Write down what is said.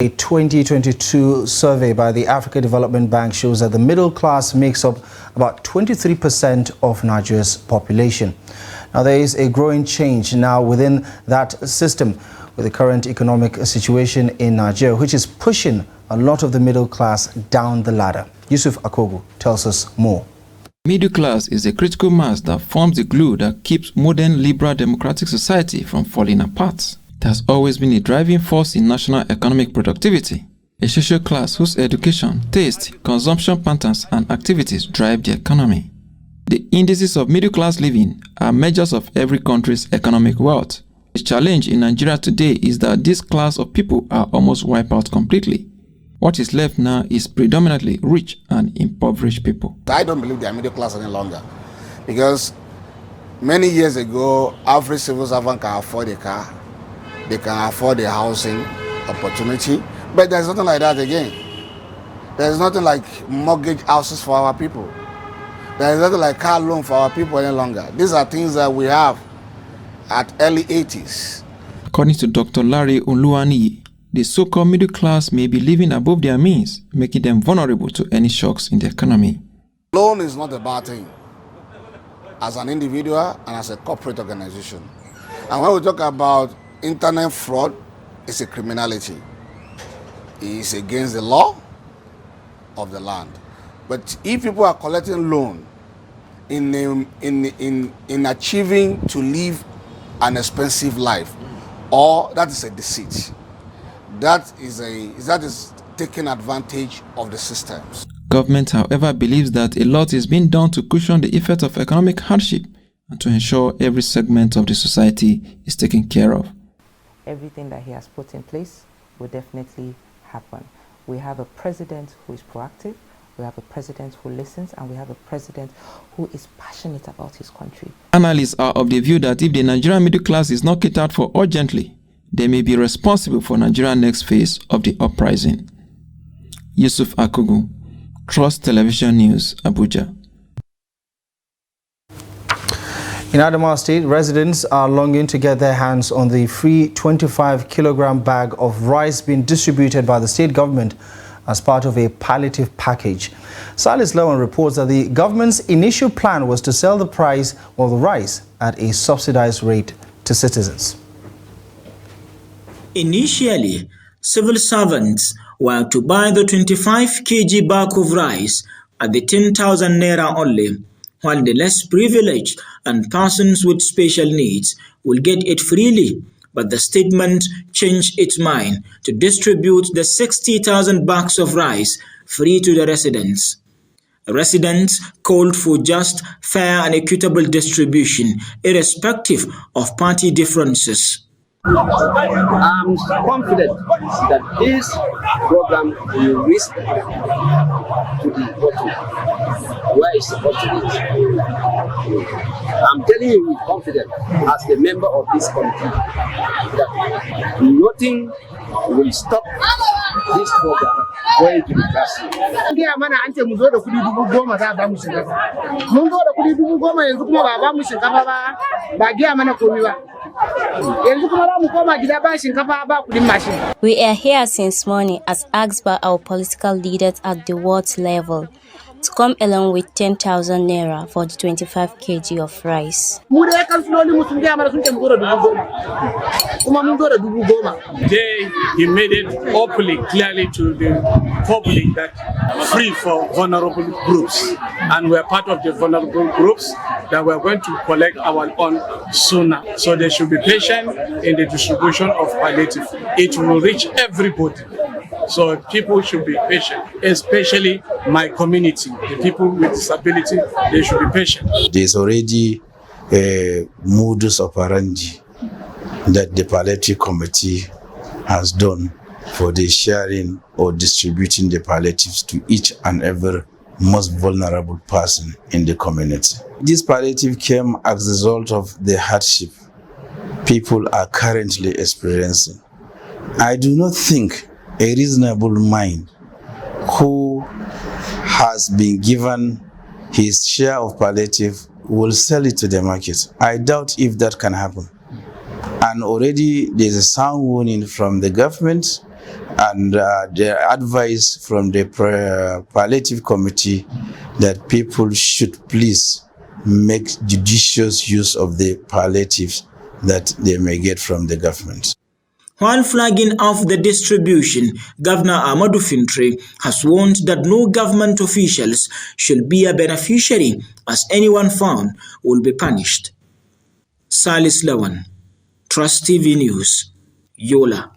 A 2022 survey by the Africa Development Bank shows that the middle class makes up about 23% of Nigeria's population. Now, there is a growing change now within that system with the current economic situation in Nigeria, which is pushing a lot of the middle class down the ladder. Yusuf Akogu tells us more. Middle class is a critical mass that forms the glue that keeps modern liberal democratic society from falling apart. It has always been a driving force in national economic productivity, a social class whose education, taste, consumption patterns and activities drive the economy. The indices of middle-class living are measures of every country's economic wealth. The challenge in Nigeria today is that this class of people are almost wiped out completely. What is left now is predominantly rich and impoverished people. I don't believe they are middle class any longer, because many years ago, average civil servant can afford a car, they can afford a housing opportunity, but there's nothing like that again. There's nothing like mortgage houses for our people. There's nothing like car loan for our people any longer. These are things that we have at early 80s. According to Dr. Larry Oluwaniyi, the so-called middle class may be living above their means, making them vulnerable to any shocks in the economy. Loan is not a bad thing as an individual and as a corporate organization. And when we talk about internet fraud, it's a criminality. It's against the law of the land. But if people are collecting loan in achieving to live an expensive life, or that is a deceit, that is taking advantage of the systems. Government, however, believes that a lot is being done to cushion the effect of economic hardship and to ensure every segment of the society is taken care of. Everything that he has put in place will definitely happen. We have a president who is proactive, we have a president who listens, and we have a president who is passionate about his country. Analysts are of the view that if the Nigerian middle class is not catered for urgently, they may be responsible for Nigeria's next phase of the uprising. Yusuf Akogu, Trust Television News, Abuja. In Adamawa State, residents are longing to get their hands on the free 25-kilogram bag of rice being distributed by the state government as part of a palliative package. Salis Lawan reports that the government's initial plan was to sell the price of the rice at a subsidized rate to citizens. Initially, civil servants were to buy the 25 kg bag of rice at the 10,000 naira only, while the less privileged and persons with special needs will get it freely. But the statement changed its mind to distribute the 60,000 bags of rice free to the residents. Residents called for just, fair and equitable distribution, irrespective of party differences. I'm confident that this program will reach to the bottom where it's supposed to reach. I'm telling you with confidence as the member of this committee that nothing will stop this program going to the grassroots. We are here since morning as asked by our political leaders at the ward level to come along with 10,000 naira for the 25 kg of rice. Today, he made it openly, clearly to the public that free for vulnerable groups. And we're part of the vulnerable groups that we're going to collect our own sooner. So they should be patient in the distribution of palliative. It will reach everybody. So people should be patient, especially my community. The people with disability, they should be patient. There's already a modus operandi that the palliative committee has done for the sharing or distributing the palliatives to each and every most vulnerable person in the community. This palliative came as a result of the hardship people are currently experiencing. I do not think a reasonable mind who has been given his share of palliative will sell it to the market. I doubt if that can happen. And already there's a sound warning from the government and the advice from the palliative committee that people should please make judicious use of the palliatives that they may get from the government. While flagging off the distribution, Governor Amadou Fintre has warned that no government officials should be a beneficiary, as anyone found will be punished. Salis Lawan, Trust TV News, Yola.